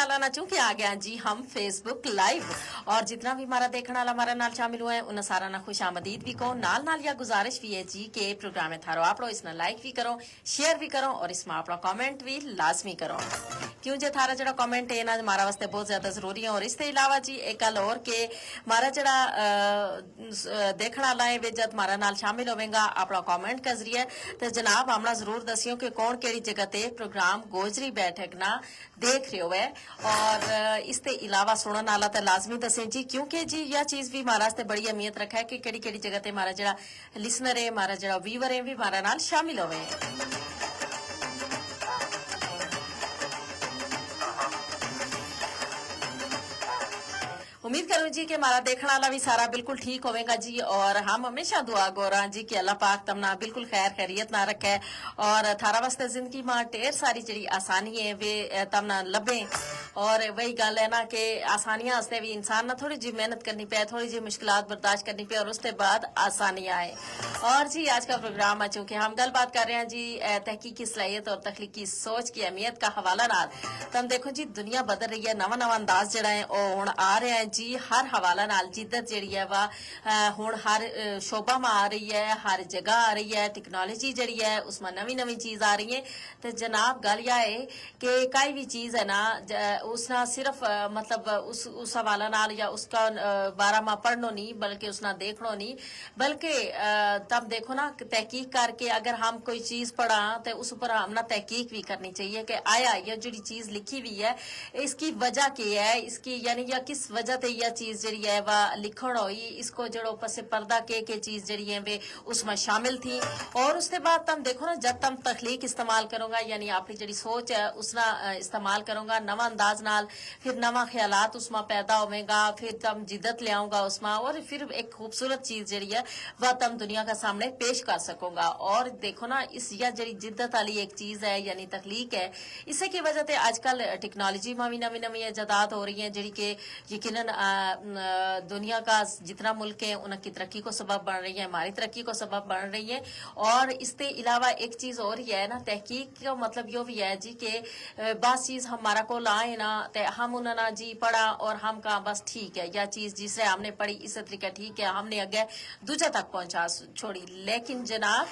नाल आना चूंकि आ गया जी हम फेसबुक लाइव और जितना भी हमारा देखने वाला हमारा नाल शामिल हुआ है उन सारा ना खुश आमदीद भी को नाल नाल या गुजारिश भी है जी के प्रोग्राम में थारो आप इसना लाइक भी करो शेयर भी करो और इसमें अपना कमेंट भी लाजमी करो क्यों जे थारा जड़ा कमेंट है ना हमारा वास्ते बहुत ज्यादा जरूरी है और इसके अलावा जी एक गल और के हमारा जड़ा देखने वाला है वे जब हमारा नाल शामिल होवेगा अपना कमेंट के जरिए तो जनाब हमला जरूर दसियो कि कौन केड़ी जगह ते प्रोग्राम गोजरी बैठक ना देख रहे हो है और इसके अलावा सुनने वाला तो लाजमी दसे जी क्योंकि जी यह चीज भी हमारा वास्ते बड़ी अहमियत रखा है कि केड़ी केड़ी जगह ते हमारा जड़ा लिसनर है हमारा जड़ा व्यूवर है भी हमारा नाल शामिल होवे उम्मीद करूं जी कि हमारा देखने वाला भी सारा बिल्कुल ठीक होवेगा जी और हम हमेशा दुआ गोरा जी कि अल्लाह पाक तमना बिल्कुल खैर खैरियत ना रखे और थारा वास्ते जिंदगी में ढेर सारी जड़ी आसानी है वे तमना लभे और वही गल है ना कि आसानियां वास्ते भी इंसान ना थोड़ी जी मेहनत करनी पे थोड़ी जी मुश्किलात बर्दाश्त करनी पे और उसके बाद आसानियां आए और जी आज का प्रोग्राम है चूंकि हम गल बात कर रहे हैं जी तहकीकी सलाहियत और तख्लीकी सोच की अहमियत का हवाला नाल तुम देखो जी दुनिया बदल रही है नवा नवा अंदाज जड़ा है और हुण आ रहा है जी हर हवाला नाल जिद्दत जिहड़ी है वा हुण हर शोबा में आ रही है हर जगह आ रही है टेक्नोलॉजी जिहड़ी है उसमें नवी नवी चीज आ रही है तो जनाब गल यह है कि कोई भी चीज है ना उसना सिर्फ मतलब उस हवाला नाल या उसका बारे में पढ़नो नहीं बल्कि उसना देखनो नहीं बल्कि तब देखो ना तहकीक करके अगर हम कोई चीज पढ़ा तो उस पर हमने तहकीक भी करनी चाहिए कि आया ये जो चीज लिखी हुई है इसकी वजह क्या है इसकी यानी या किस वजह से यह चीज जड़ी है वह लिखण हुई इसको जड़ो पसे पर्दा के चीज जड़ी है वे उसमें शामिल थी और उसके बाद तुम देखो ना जब तुम तखलीक इस्तेमाल करोगा यानी अपनी जड़ी सोच है उसना इस्तेमाल करोगा नवा अंदाज नाल फिर नवा ख्यालात उसमें पैदा होगा फिर तुम जिद्दत ले आऊंगा उसमें और फिर एक खूबसूरत चीज जड़ी है वह तुम दुनिया का सामने पेश कर सकोगा और देखो ना इस यह जड़ी जिद्दत वाली एक चीज है यानी तखलीक है इसी की वजह से आजकल टेक्नोलॉजी में भी नवी नवी इजादात हो रही है जी के यकीनन दुनिया का जितना मुल्क है उनकी तरक्की को सबब बन रही है हमारी तरक्की को सबब बन रही है और इसके अलावा एक चीज और ही है ना तहकीक का मतलब यो भी है जी के बस चीज हमारा को लाए ना तो हम उन्होंने जी पढ़ा और हम कहा बस ठीक है यह चीज जिससे हमने पढ़ी इस तरीके ठीक है हमने अगे दूजा तक पहुंचा छोड़ी लेकिन जनाब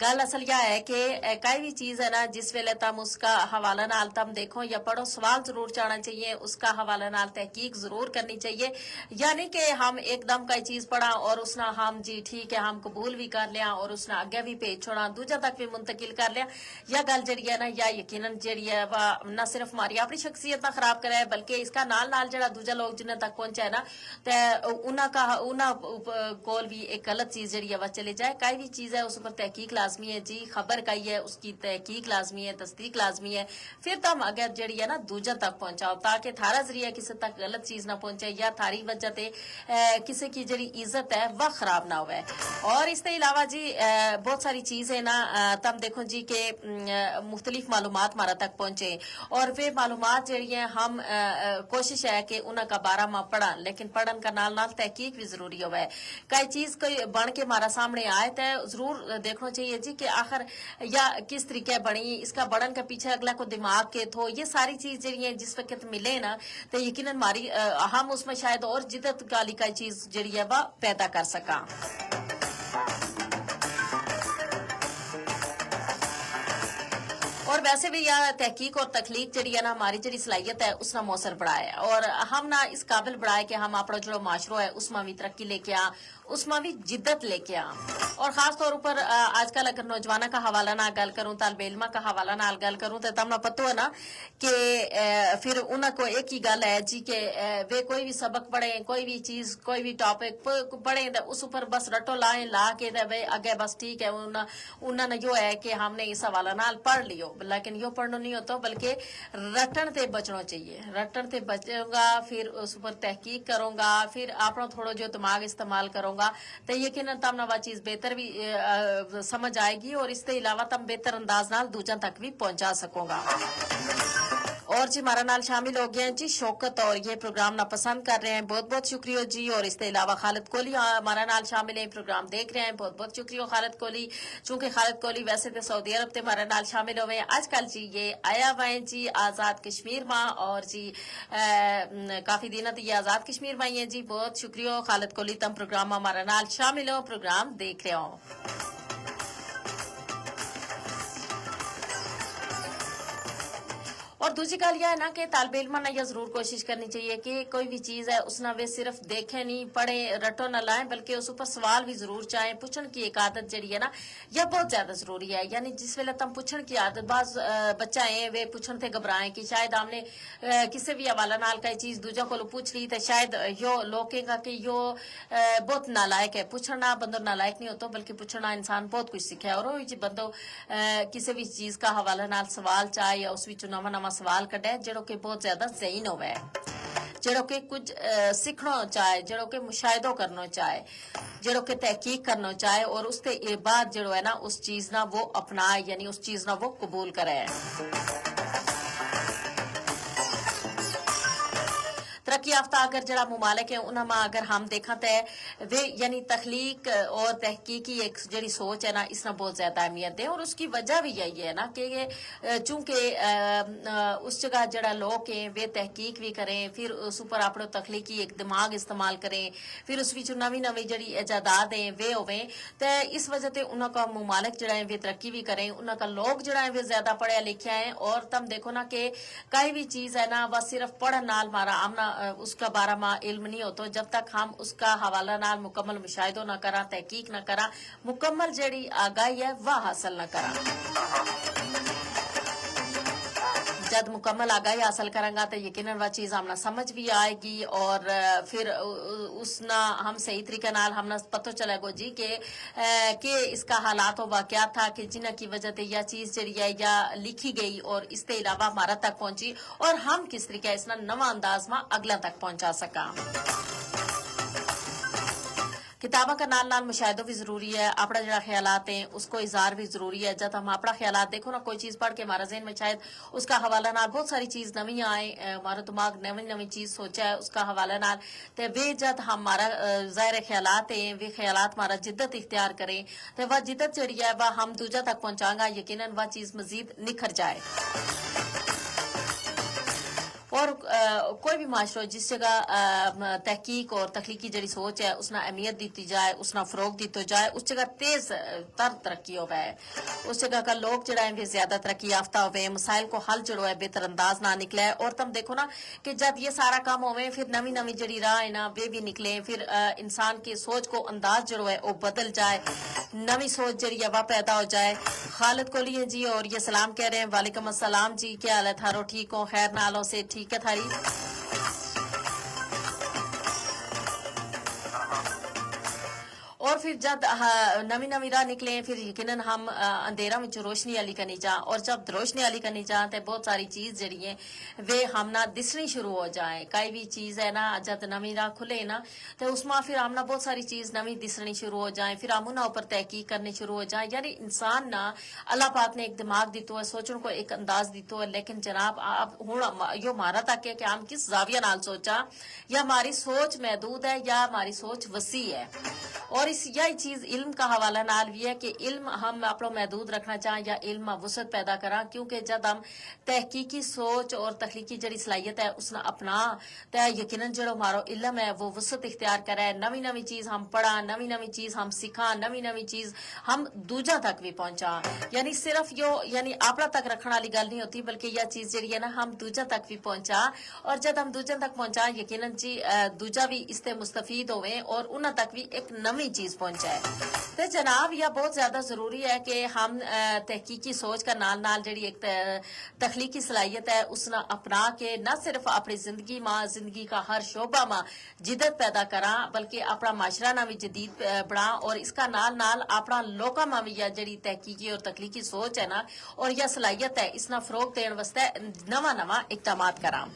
गल असल यह है कि कोई भी चीज है ना जिस वेले तुम उसका हवाला नाल तुम देखो या पढ़ो सवाल जरूर चाहना चाहिए उसका हवाला नाल तहकीक जरूर करनी चाहिए यानी कि हम एकदम कोई चीज पढ़ा और उसना हम जी ठीक है हम कबूल भी कर लिया और उसने आगे भी भेज छोड़ा दूजा तक भी मुंतकिल कर लिया यह गल जड़ी है ना या यकीनन जड़ी है वह न सिर्फ हमारी अपनी शख्सियत ना खराब करे बल्कि इसका नाल नाल जड़ा दूजा लोग जिन्हें तक पहुंचा है ना तो उन्होंने कोल भी एक गलत चीज जड़ी है वह चले जाए कोई भी चीज है उस पर तहकीक लाजमी है जी खबर का ही है उसकी तहकीक लाजमी है तस्दीक लाजमी है फिर तुम अगर जड़ी है ना दूजा तक पहुंचाओ ताकि थारा जरिए किसी तक गलत चीज ना पहुंचे या थारी वजह से किसी की जड़ी इज्जत है वह खराब ना हुए और इसके अलावा जी बहुत सारी चीजें ना तुम देखो जी के मुख्तलिफ मालूमात हमारा तक पहुंचे और वे मालूमात जड़ी है हम कोशिश है कि उनका बारा में पढ़न लेकिन पढ़न का नाल नाल तहकीक भी जरूरी हुआ है कई चीज कोई बन के हमारा सामने आए तो जरूर देखना चाहिए जी कि आखिर या किस तरीके बनी इसका बढ़न के पीछे अगला को दिमाग के थो ये सारी चीज जड़ी जिस वक्त मिले ना तो यकीनन हमारी हम उसमें शायद और जिद्दत वाली का चीज जड़ी है वह पैदा कर सका और वैसे भी यह तहकीक और तखलीक जड़ी है ना हमारी जड़ी सलाहियत है उसना मौसर बढ़ाए और हम ना इस काबिल बढ़ाए कि हम अपना जो माशरो है उसमें भी तरक्की लेके आ उसमें भी जिद्दत लेके आ और खास तौर पर आजकल अगर नौजवाना का हवाला ना गल करूं तालब इल्मा का हवाला ना गल करूं तो तमना पतो है ना कि फिर उनको एक ही गल है जी के वे कोई भी सबक पढ़े कोई भी चीज कोई भी टॉपिक पढ़े तो उस ऊपर बस रटो लाए ला के वे आगे बस ठीक है उन्होंने जो है कि हमने इस हवाला नाल पढ़ लियो लेकिन यो पढ़ना नहीं होता बल्कि रटन ते बचना चाहिए रटन ते बचूंगा फिर उस पर तहकीक करूंगा फिर अपना थोड़ा जो दिमाग इस्तेमाल करूंगा तो यकीनन तमना वह चीज बेहतर भी समझ आएगी और इसके अलावा तुम बेहतर अंदाज नाल दूजा तक भी पहुंचा सकोगा और जी हमारा नाल शामिल हो गए हैं जी शौकत, और ये प्रोग्राम ना पसंद कर रहे हैं, बहुत बहुत शुक्रिया जी। और इसके अलावा खालिद कोहली हमारा नाल शामिल है, प्रोग्राम देख रहे हैं, बहुत बहुत शुक्रिया खालिद कोहली। चूंकि खालिद कोहली वैसे तो सऊदी अरब से हमारे नाल शामिल हुए हैं, आजकल जी ये आया हुआ है जी आज़ाद कश्मीर माँ, और जी काफी दिन तो ये आज़ाद कश्मीर माँ है जी। बहुत शुक्रिया खालिद कोहली, तुम प्रोग्राम हमारा नाल शामिल हो, प्रोग्राम देख रहे हो। और दूसरी गल यह है ना कि तालिब इल्म ने यह जरूर कोशिश करनी चाहिए कि कोई भी चीज है उसना वे सिर्फ देखे नहीं, पढ़े, रटो न लाएं, बल्कि उस ऊपर सवाल भी जरूर चाहे। पूछण की एक आदत जड़ी है ना, यह बहुत ज्यादा जरूरी है। यानी जिस वेले तुम पूछण की आदत, बाज बच्चा है वे पूछण थे घबराएं कि शायद हमने किसी भी हवाला नाल कई चीज दूजा को पूछ ली तो शायद यो लोग कहेगा कि यो बहुत नालायक है। पूछना बंदो नालायक नहीं होता, बल्कि पूछना इंसान बहुत कुछ सीखे। और बंदो किसी भी चीज का हवाला नाल सवाल चाहे या उस नवा नवा सवाल कढे जड़ो के बहुत ज्यादा ज़हीन होवे, जड़ो के कुछ सीखना चाहे, जड़ो के मुशाहिदो करना चाहे, जड़ो के तहकीक करना चाहे, और उसके बाद जड़ो है ना उस चीज ना वो अपनाए, यानी उस चीज ना वो कबूल करे। तरक्की याफ्ता अगर जरा मुमालिक है उनमें अगर हम देखा तो वे यानी तखलीक और तहकीक की एक जड़ी सोच है ना, इसना बहुत ज्यादा अहमियत है। और उसकी वजह भी यही है ना कि चूंकि उस जगह जड़ा लोग हैं वे तहकीक भी करें, फिर उस ऊपर अपने तखलीकी एक दिमाग इस्तेमाल करें, फिर उस विच नवी नवी जड़ी इजादात हैं वे होवे, तो इस वजह से उनका मुमालिक जड़ा है वे तरक्की भी करें, उनका लोग जड़ा है वे ज्यादा पढ़े लिखे हैं। और तुम देखो ना कि कई भी चीज है ना वह सिर्फ पढ़ नाल मारा आमना उसका बारा माँ इल्म नहीं होता, जब तक हम उसका हवाला नाल मुकम्मल मुशाहिदो न करा, तहकीक न करा, मुकम्मल जड़ी आगाही है वह हासिल न करा। जब मुकम्मल आगाही हासिल करेंगे तो यकीनन वह चीज हमने समझ भी आएगी, और फिर उसना हम सही तरीके नाल हमने पता चलेगा जी कि इसका हालात हो क्या था कि जिन्ह की वजह से यह चीज जड़ी है या लिखी गई और इसके अलावा हमारा तक पहुंची, और हम किस तरीके इसना नवा अंदाज में अगला तक पहुंचा सका। किताबा का नाल नाल मुशाहिदो भी जरूरी है, अपना जरा ख्यालात हैं उसको इजहार भी जरूरी है। जब हम अपना ख्यालात देखो ना, कोई चीज पढ़ के हमारा ज़हन में शायद उसका हवाला नाल बहुत सारी चीज नवी आए, हमारा दिमाग नवी नवी चीज सोचा है उसका हवाला नाल, तो वे जब हमारा ज़ाहिर ख्यालात हैं वे ख्यालात हमारा जिद्दत इख्तियार करें, तो वह जिद्दत जड़ी है वह हम दूजा तक पहुंचाएंगा, यकीनन वह चीज मजीद निखर जाए। और कोई भी माशरा जिस जगह तहकीक और तखलीकी जड़ी सोच है उसना अहमियत दी जाए, उसना फरोग दी जाए, उस जगह तेज तर तरक्की हो है, उस जगह का लोग जड़ा है वे ज्यादा तरक्की याफ्ता हो, मसाइल को हल जड़ो है बेहतर अंदाज ना निकला है। और तुम देखो ना कि जब ये सारा काम होवे फिर नवी नवी जड़ी राह है ना वे भी निकले, फिर इंसान की सोच को अंदाज जड़ो है वो बदल जाए, नवी सोच जड़ी है वह पैदा हो जाए। खालिद कोहली है जी और ये सलाम कह रहे हैं, वालेकुम अस्सलाम जी, क्या हाल है थारो, ठीक हो, खैर नालों से ठीक है थारी। और फिर जब नवी नवी राह निकले फिर यकीनन हम अंधेरा में रोशनी अली करनी जा, और जब रोशनी अली करनी जा तो बहुत सारी चीज जड़ी है वे हम ना दिसनी शुरू हो जाए। कई भी चीज है ना जब नवी राह खुले ना तो उसमें फिर हम ना बहुत सारी चीज नवी दिसनी शुरू हो जाए, फिर हम ऊपर तहकीक करनी शुरू हो जाए। यानी इंसान ना अल्लाह पाक ने एक दिमाग दितो है, सोचने को एक अंदाज दितो है, लेकिन जनाब आप हूं यो मारा तक है कि हम किस जाविया नाल सोचा, या हमारी सोच महदूद है या हमारी सोच वसी है। और यही चीज इल्म का हवाला नाल भी है कि इल्म हम अपना महदूद रखना चाहें या इल्म वसत पैदा करा, क्योंकि जब हम तहकीकी सोच और तखलीकी जड़ी सलाहियत है उसने अपना तो यकीनन जो हमारा इल्म है वो वसत इख्तियार करे, नवी नवी चीज हम पढ़ा, नवी नवी चीज हम सीखा, नवी नवी चीज हम दूजा तक भी पहुंचा। यानी सिर्फ यो यानी अपना तक रखने वाली गल नहीं होती, बल्कि यह चीज जड़ी है ना हम दूजा तक भी पहुंचा, और जब हम दूजा तक पहुंचा यकीनन जी दूजा भी इससे मुस्तफीद होवे और उन्हें तक भी एक नवी चीज पहुंचाए। तो जनाब यह बहुत ज्यादा जरूरी है कि हम तहकीकी सोच का नाल नाल जड़ी एक तखलीकी सलाहियत है उसना अपना के न सिर्फ अपनी जिंदगी का हर शोबा में जिद्दत पैदा करा, बल्कि अपना माशरा ना भी जदीद बना, और इसका नाल नाल अपना लोका में भी यह जड़ी तहकीकी और तखलीकी सोच है ना और यह सलाहियत है इसना फरोग देने वास्ते नवा नवा इकदामात करा।